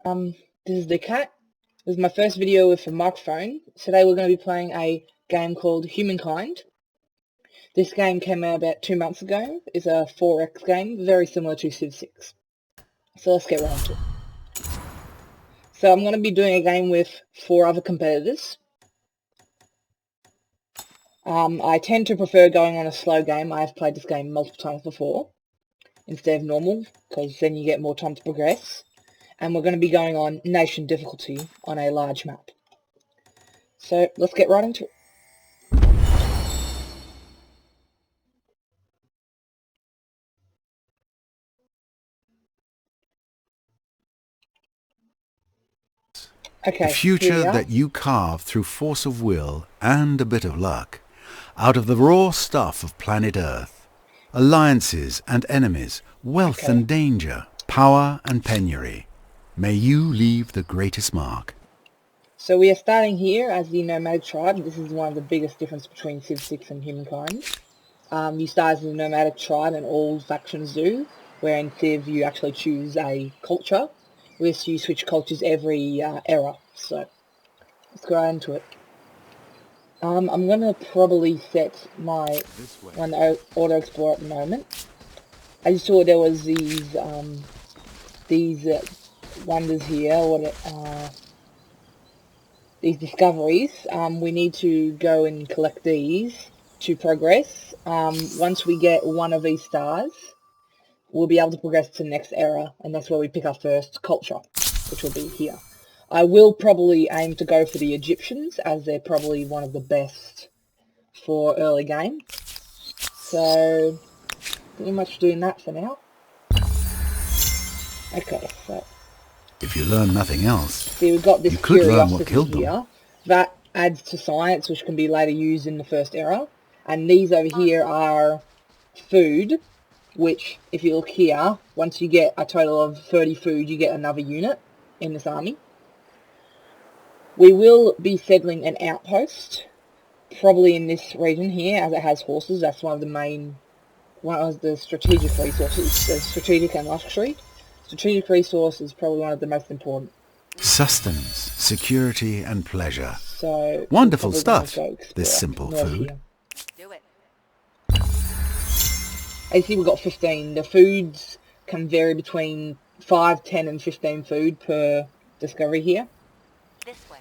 This is the cat. This is my first video with a microphone. Today we're going to be playing a game called Humankind. This game came out about 2 months ago. It's a 4X game, very similar to Civ 6. So let's get right into it. So I'm going to be doing a game with 4 other competitors. I tend to prefer going on a slow game. I have played this game multiple times before, instead of normal, because then you get more time to progress. And we're going to be going on nation difficulty on a large map. So let's get right into it. Okay, the future that you carve through force of will and a bit of luck, out of the raw stuff of planet Earth. Alliances and enemies, wealth and danger, power and penury. May you leave the greatest mark. So we are starting here as the nomadic tribe. This is one of the biggest differences between Civ 6 and Humankind. You start as a nomadic tribe, and all factions do, where in Civ you actually choose a culture. With you switch cultures every era. So let's go right into it. I'm going to probably set my one auto explorer at the moment. I just saw there was these wonders here, these discoveries. We need to go and collect these to progress. Once we get one of these stars, we'll be able to progress to the next era, and that's where we pick our first culture, which will be here. I will probably aim to go for the Egyptians, as they're probably one of the best for early game. So, pretty much doing that for now. Okay, so... If you learn nothing else, see, we've got this you could learn what curiosity killed here. them. That adds to science, which can be later used in the first era. And these over here are food, which, if you look here, once you get a total of 30 food, you get another unit in this army. We will be settling an outpost, probably in this region here, as it has horses. That's one of the strategic resources, the strategic and luxury. Strategic resource is probably one of the most important. Sustenance, security, and pleasure. So wonderful stuff, this simple food. Here. Do it. As you see, we've got 15. The foods can vary between 5, 10, and 15 food per discovery here. This way.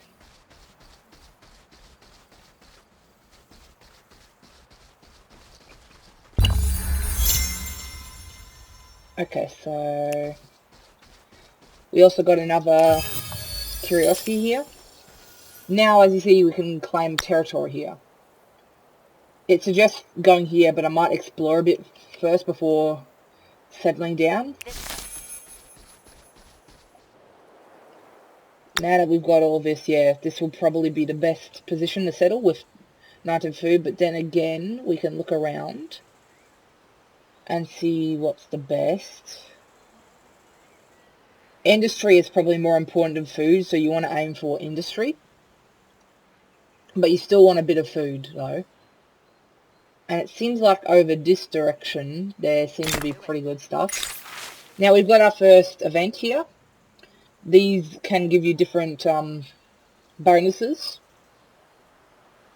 Okay, so we also got another curiosity here. Now, as you see, we can claim territory here. It suggests going here, but I might explore a bit first before settling down. Now that we've got all this, yeah, this will probably be the best position to settle with 19 food, but then again, we can look around and see what's the best. Industry is probably more important than food, so you want to aim for industry. But you still want a bit of food, though. And it seems like over this direction, there seems to be pretty good stuff. Now, we've got our first event here. These can give you different bonuses.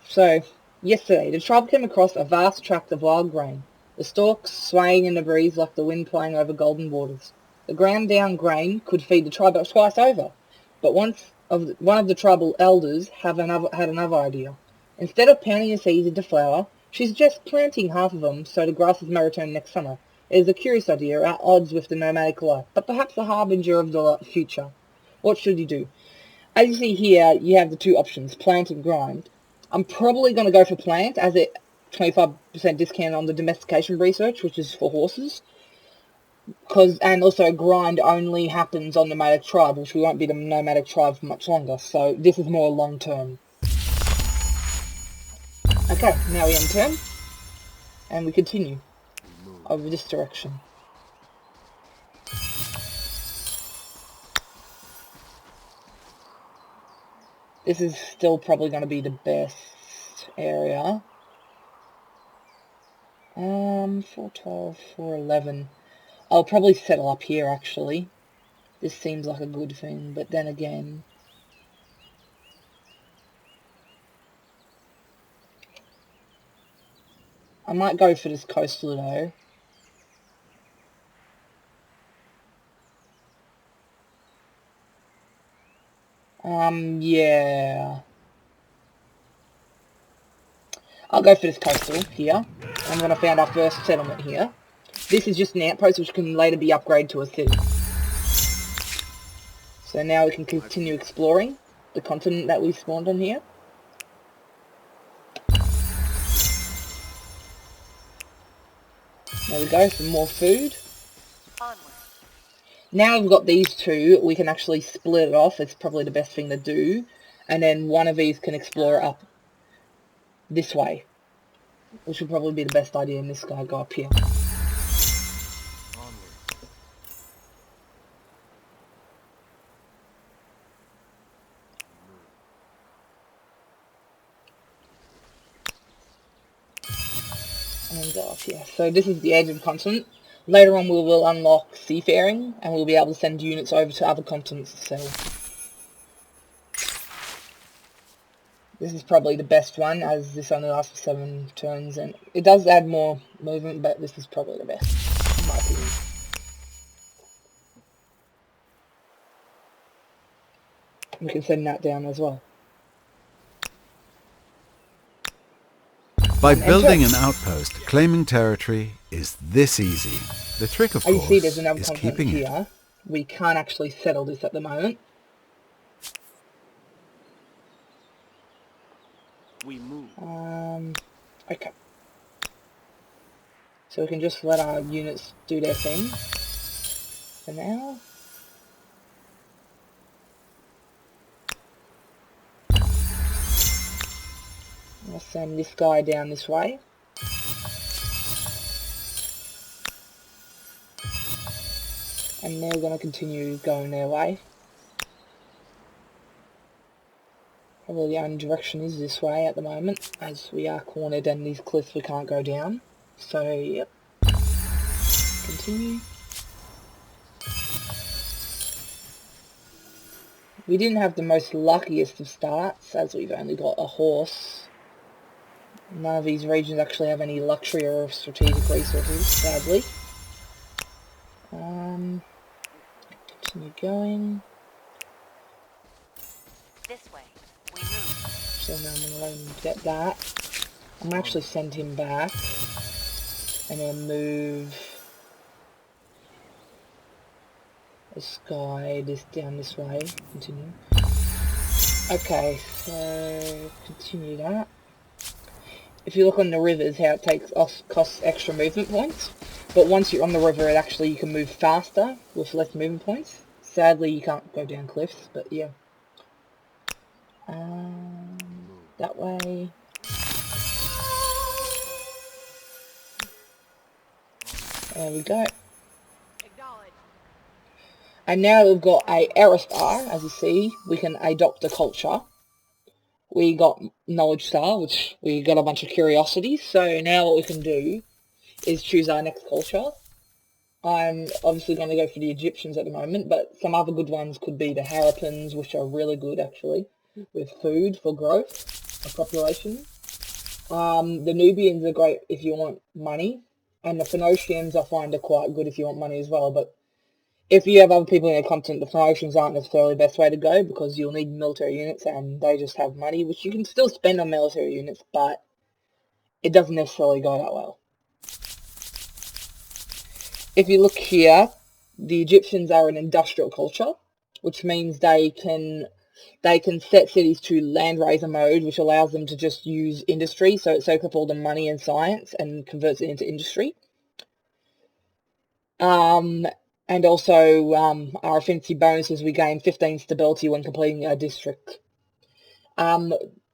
So, yesterday, the tribe came across a vast tract of wild grain, the stalks swaying in the breeze like the wind playing over golden waters. The ground-down grain could feed the tribe up twice over, but one of the tribal elders had another idea. Instead of pounding the seeds into flour, she suggests planting half of them so the grasses may return next summer. It is a curious idea, at odds with the nomadic life, but perhaps a harbinger of the future. What should you do? As you see here, you have the two options, plant and grind. I'm probably going to go for plant, as it 25% discount on the domestication research, which is for horses. And also grind only happens on nomadic tribe, which we won't be the nomadic tribe for much longer, so this is more long term. Okay, now we end turn, and we continue over this direction. This is still probably going to be the best area. 412, 411. I'll probably settle up here, actually. this seems like a good thing, but then again, I might go for this coastal though. Yeah. I'll go for this coastal here. I'm going to found our first settlement here. This is just an outpost which can later be upgraded to a city. So now we can continue exploring the continent that we spawned on here. There we go, some more food. Now we've got these two, we can actually split it off. It's probably the best thing to do. And then one of these can explore up this way, which would probably be the best idea, and this guy go up here. And go up here. So this is the edge of the continent. Later on we will unlock seafaring, and we'll be able to send units over to other continents to settle. This is probably the best one, as this only lasts for 7 turns, and it does add more movement, but this is probably the best, in my opinion. We can send that down as well. By building an outpost, claiming territory is this easy. The trick, of As you course, see, there's another is continent keeping it. here. We can't actually settle this at the moment. We move. Okay. So we can just let our units do their thing for now. I'll send this guy down this way. And they're going to continue going their way. Probably the only direction is this way at the moment, as we are cornered and these cliffs we can't go down. So, yep. Continue. We didn't have the most luckiest of starts, as we've only got a horse. None of these regions actually have any luxury or strategic resources, sadly. Continue going. This way. We move. So now I'm going to let him get that. I'm going to actually send him back. And then move this guy down this way. Continue. Okay, so continue that. If you look on the rivers, how it costs extra movement points. But once you're on the river, you can move faster with less movement points. Sadly, you can't go down cliffs, but yeah. That way. There we go. And now we've got a error star, as you see. We can adopt a culture. We got knowledge star, which we got a bunch of curiosities. So now what we can do is choose our next culture. I'm obviously going to go for the Egyptians at the moment, but some other good ones could be the Harappans, which are really good actually, with food for growth of population. The Nubians are great if you want money, and the Phoenicians I find are quite good if you want money as well, but if you have other people in your continent, the Phoenicians aren't necessarily the best way to go, because you'll need military units and they just have money, which you can still spend on military units, but it doesn't necessarily go that well. If you look here, the Egyptians are an industrial culture, which means they can set cities to land raiser mode, which allows them to just use industry, so it soaks up all the money and science and converts it into industry. And also our efficiency bonuses, we gain 15 stability when completing a district.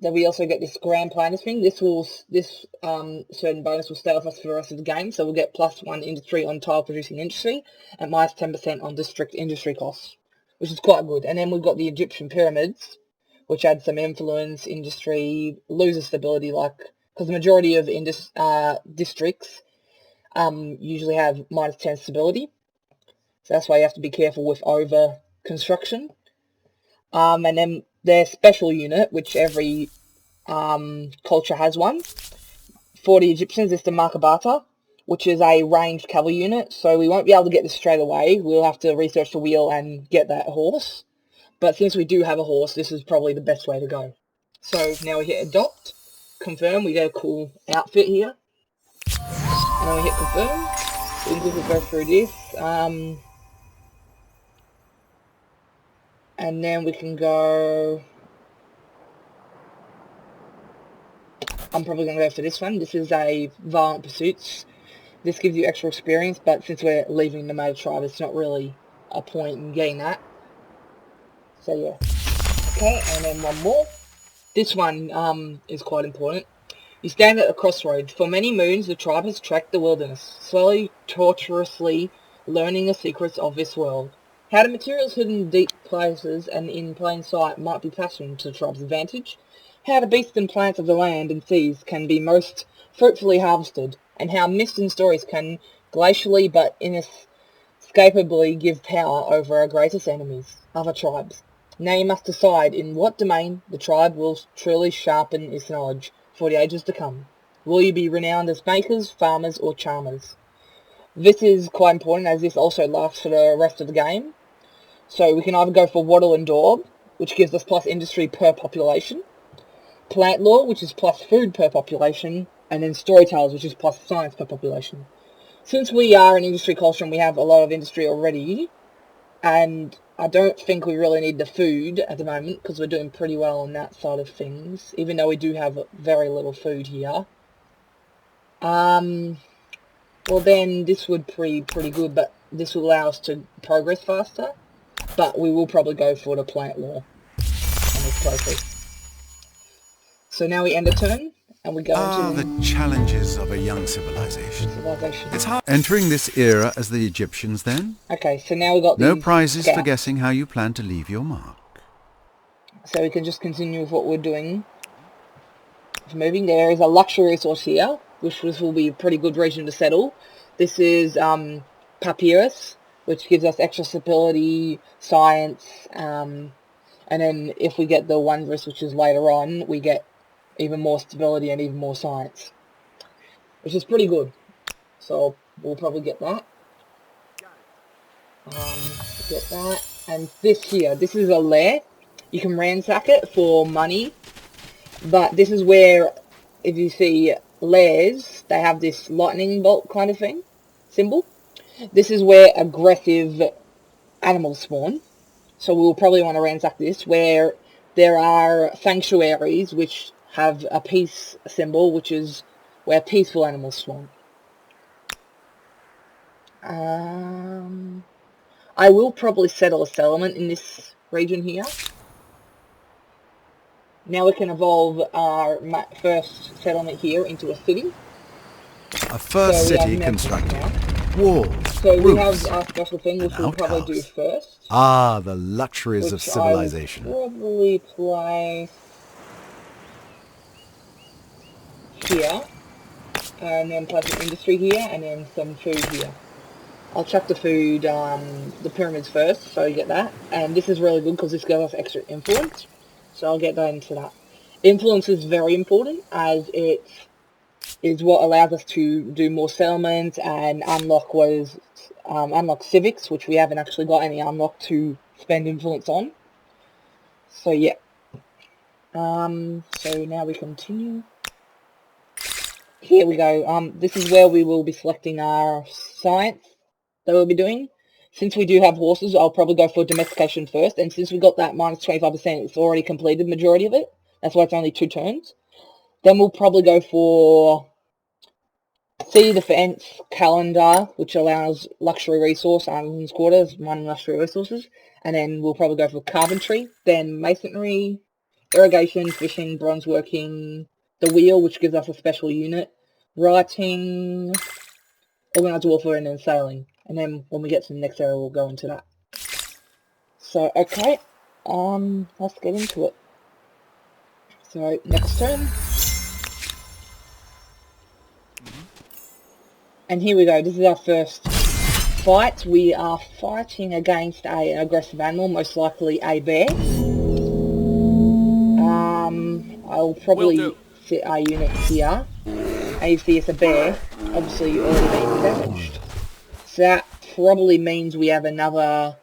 Then we also get this grand planner thing. This certain bonus will stay with us for the rest of the game, so we'll get +1 industry on tile producing industry and -10% on district industry costs, which is quite good. And then we've got the Egyptian pyramids, which add some influence, industry, loses stability, because the majority of districts usually have -10 stability. So that's why you have to be careful with over construction. And then their special unit, which every culture has one. For the Egyptians, it's the Makabata, which is a ranged cavalry unit. So we won't be able to get this straight away. We'll have to research the wheel and get that horse. But since we do have a horse, this is probably the best way to go. So now we hit adopt, confirm. We get a cool outfit here. And then we hit confirm. We can quickly go through this. And then we can go... I'm probably going to go for this one. This is a Violent Pursuits. This gives you extra experience, but since we're leaving the male tribe, it's not really a point in getting that. So yeah. Okay, and then one more. This one is quite important. You stand at a crossroads. For many moons, the tribe has trekked the wilderness, slowly, tortuously learning the secrets of this world. How the materials hidden in deep places and in plain sight might be fashioned to the tribe's advantage. How the beasts and plants of the land and seas can be most fruitfully harvested, and how myths and stories can glacially but inescapably give power over our greatest enemies, other tribes. Now you must decide in what domain the tribe will truly sharpen its knowledge for the ages to come. Will you be renowned as makers, farmers, or charmers? This is quite important as this also lasts for the rest of the game. So we can either go for wattle and daub, which gives us plus industry per population, plant law, which is plus food per population, and then storytellers, which is plus science per population. Since we are an industry culture and we have a lot of industry already, and I don't think we really need the food at the moment because we're doing pretty well on that side of things, even though we do have very little food here. Well then this would be pretty good, but this will allow us to progress faster. But we will probably go for the plant law on this process. So now we end a turn, and we go into the challenges of a young civilization. civilization. It's hard entering this era as the Egyptians then. Okay, so now we got No these prizes for scouts. guessing how you plan to leave your mark. So we can just continue with what we're doing. Moving, there is a luxury resource here, which will be a pretty good region to settle. This is papyrus, which gives us extra stability, science, and then if we get the wondrous, which is later on, we get even more stability and even more science, which is pretty good. So we'll probably get that. And this here, this is a lair. You can ransack it for money, but this is where, if you see lairs, they have this lightning bolt kind of thing, symbol. This is where aggressive animals spawn. So we'll probably want to ransack this, where there are sanctuaries which have a peace symbol, which is where peaceful animals spawn. I will probably settle a settlement in this region here. Now we can evolve our first settlement here into a city. A first So we city have constructed. now. Walls, So we roofs, have our special thing, which an we'll probably do outhouse. first. Ah, the luxuries of Which civilization. I will probably place here, and then place an industry here, and then some food here. I'll chuck the food, the pyramids first, so you get that. And this is really good because this gives us extra influence. So I'll get that into that. Influence is very important as it is what allows us to do more settlements and unlock unlock civics, which we haven't actually got any unlock to spend influence on. So yeah. So now we continue. Here we go. This is where we will be selecting our science that we'll be doing. Since we do have horses, I'll probably go for domestication first. And since we got that minus 25%, it's already completed majority of it. That's why it's only 2 turns. Then we'll probably go for city defense calendar, which allows luxury resource, islands quarters, 1 luxury resources. And then we'll probably go for carpentry, then masonry, irrigation, fishing, bronze working, the wheel, which gives us a special unit, writing, organized warfare, and then sailing. And then when we get to the next area, we'll go into that. So, okay, let's get into it. So, next turn. And here we go, this is our first fight, we are fighting against an aggressive animal, most likely a bear. I'll probably sit our unit here. And you see it's a bear, obviously already been damaged. So that probably means we have another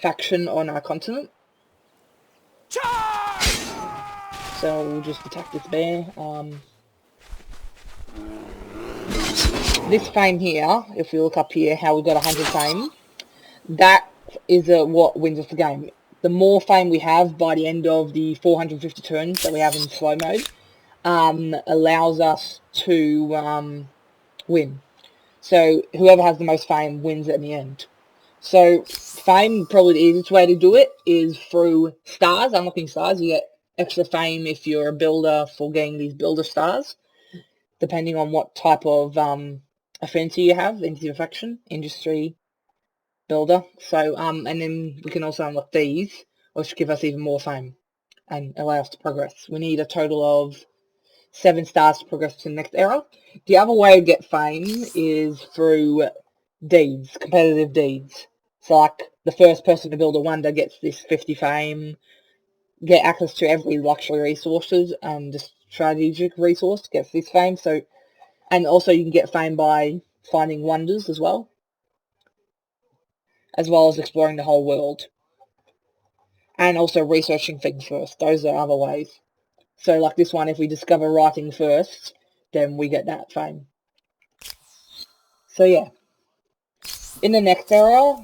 faction on our continent. So we'll just attack this bear. This fame here, if we look up here, how we've got 100 fame, that is what wins us the game. The more fame we have by the end of the 450 turns that we have in slow mode, allows us to win. So whoever has the most fame wins at the end. So fame, probably the easiest way to do it is through stars, unlocking stars. You get extra fame if you're a builder for getting these builder stars, depending on what type of affinity you have, into your faction, industry, builder. So and then we can also unlock these, which give us even more fame and allow us to progress. We need a total of 7 stars to progress to the next era. The other way to get fame is through deeds, competitive deeds. So like the first person to build a wonder gets this 50 fame, get access to every luxury resources and the strategic resource gets this fame. So, and also you can get fame by finding wonders as well as exploring the whole world. And also researching things first. Those are other ways. So like this one, if we discover writing first, then we get that fame. So yeah. In the next era,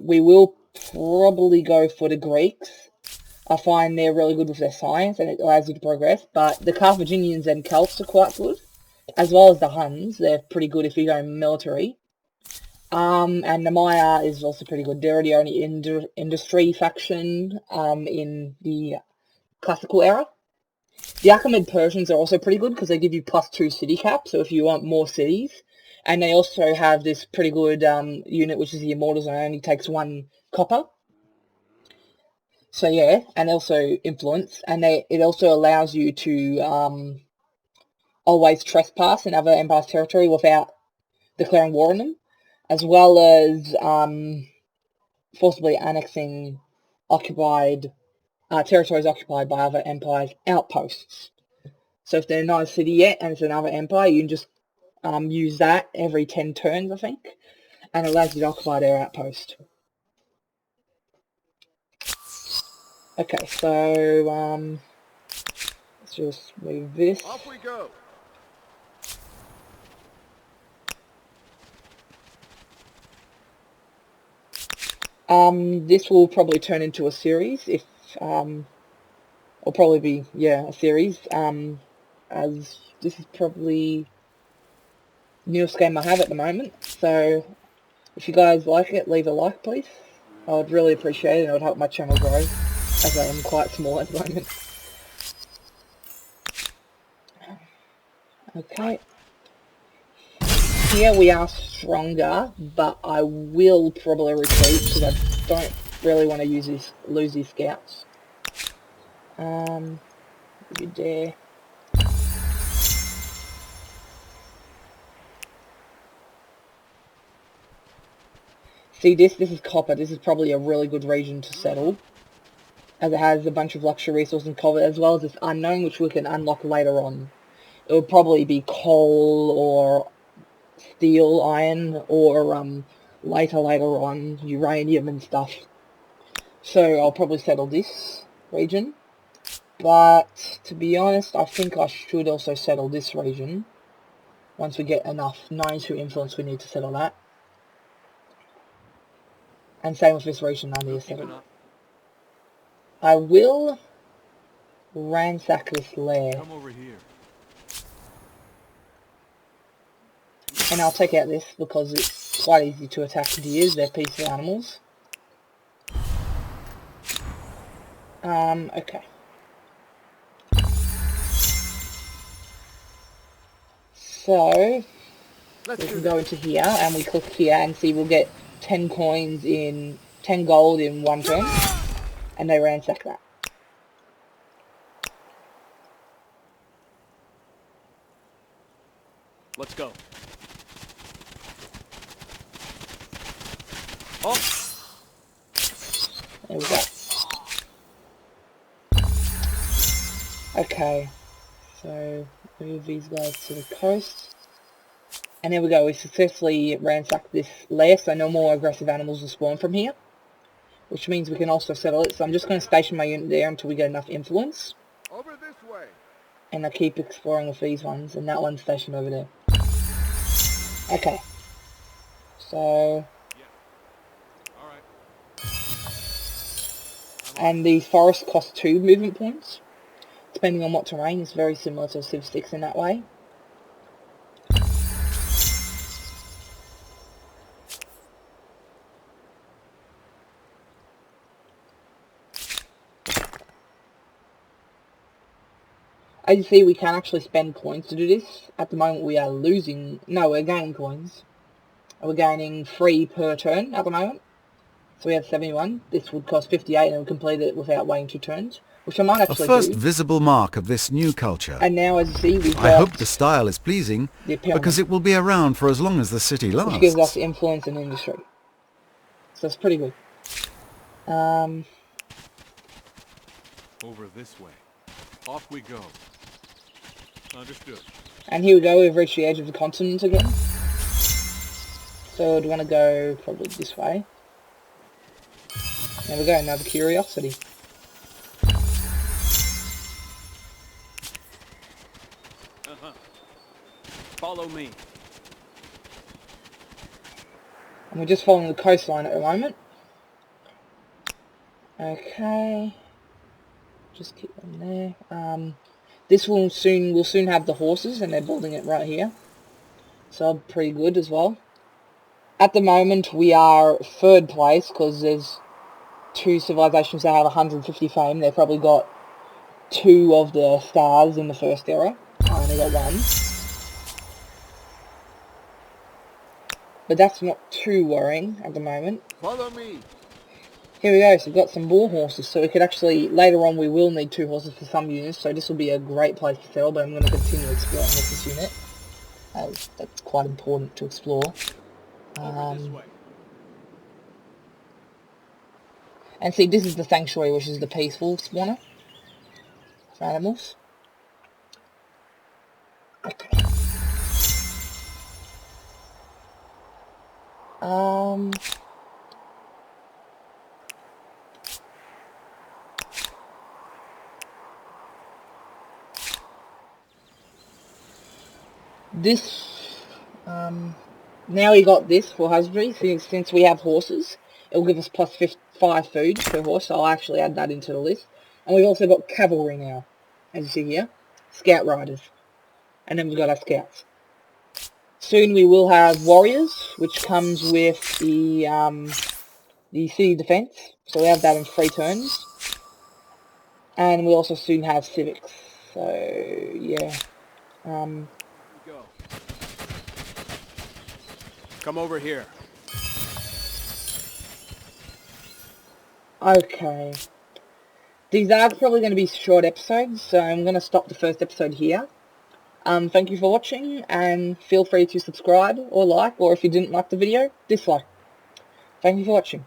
we will probably go for the Greeks. I find they're really good with their science and it allows you to progress. But the Carthaginians and Celts are quite good, as well as the Huns. They're pretty good if you go military. And the Maya is also pretty good. They're the only industry faction in the classical era. The Achaemenid Persians are also pretty good because they give you +2 city cap, so if you want more cities. And they also have this pretty good unit, which is the Immortals, and only takes 1 copper. So yeah, and also influence, and it also allows you to always trespass in other empires' territory without declaring war on them, as well as forcibly annexing occupied territories occupied by other empires' outposts. So if they're not a city yet and it's another empire, you can just use that every 10 turns, I think, and it allows you to occupy their outpost. Okay, so let's just move this. Off we go. This will probably turn into a series if it'll probably be a series. As this is probably the newest game I have at the moment. So if you guys like it, leave a like, please. I would really appreciate it, and it would help my channel grow, as I am quite small at the moment. Okay. Here we are stronger, but I will probably retreat because I don't really want to lose these scouts. If you dare. See this is copper. This is probably a really good region to settle, as it has a bunch of luxury resources and copper, as well as this unknown, which we can unlock later on. It would probably be coal or steel, iron, or later on, uranium and stuff. So I'll probably settle this region. But to be honest, I think I should also settle this region. Once we get enough 92 influence, we need to settle that. And same with this region, I need to settle. I will ransack this lair. Come over here. And I'll take out this because it's quite easy to attack deers. They're peaceful animals. Okay. So we can go into here and we click here and see we'll get 10 coins in 10 gold in 1 turn, and they ransack that. Let's go. Oh, There we go. Okay, so move these guys to the coast. And there we go, we successfully ransacked this lair, so no more aggressive animals will spawn from here. Which means we can also settle it, so I'm just going to station my unit there until we get enough influence. over this way. And I keep exploring with these ones, and that one's stationed over there. Okay. So... All right. And these forests cost 2 movement points. Depending on what terrain, it's very similar to Civ 6 in that way. As you see, we can actually spend coins to do this. At the moment we are losing... No, we're gaining coins. We're gaining 3 per turn at the moment. So we have 71. This would cost 58 and we'll complete it without waiting 2 turns. Which I might A actually first do. visible mark of this new culture. And now, as you see, we've got... I hope the style is pleasing, the ep1, because it will be around for as long as the city lasts. which gives us influence in industry. So it's pretty good. Over this way. Off we go. Understood. And here we go, we've reached the edge of the continent again. So I'd want to go probably this way. There we go, another curiosity. Follow me. And we're just following the coastline at the moment. Okay. Just keep them there. This will soon, we'll soon have the horses, and they're building it right here. So pretty good as well. At the moment we are 3rd place, because there's 2 civilizations that have 150 fame. They've probably got 2 of the stars in the first era. I only got 1. But that's not too worrying at the moment. Follow me. Here we go, so we've got some more horses, so we could actually, later on we will need 2 horses for some units, so this will be a great place to settle, but I'm going to continue exploring with this unit. That's quite important to explore. Over this way. And see, this is the sanctuary, which is the peaceful spawner for animals. Okay. This, now we got this for husbandry, since we have horses, it will give us plus 5 food per horse, so I'll actually add that into the list. And we've also got cavalry now, as you see here, scout riders, and then we've got our scouts. Soon we will have warriors, which comes with the city defense, so we have that in 3 turns. And we'll also soon have civics, so yeah. Go. Come over here. Okay. These are probably going to be short episodes, so I'm going to stop the first episode here. Thank you for watching, and feel free to subscribe or like, or if you didn't like the video, dislike. Thank you for watching.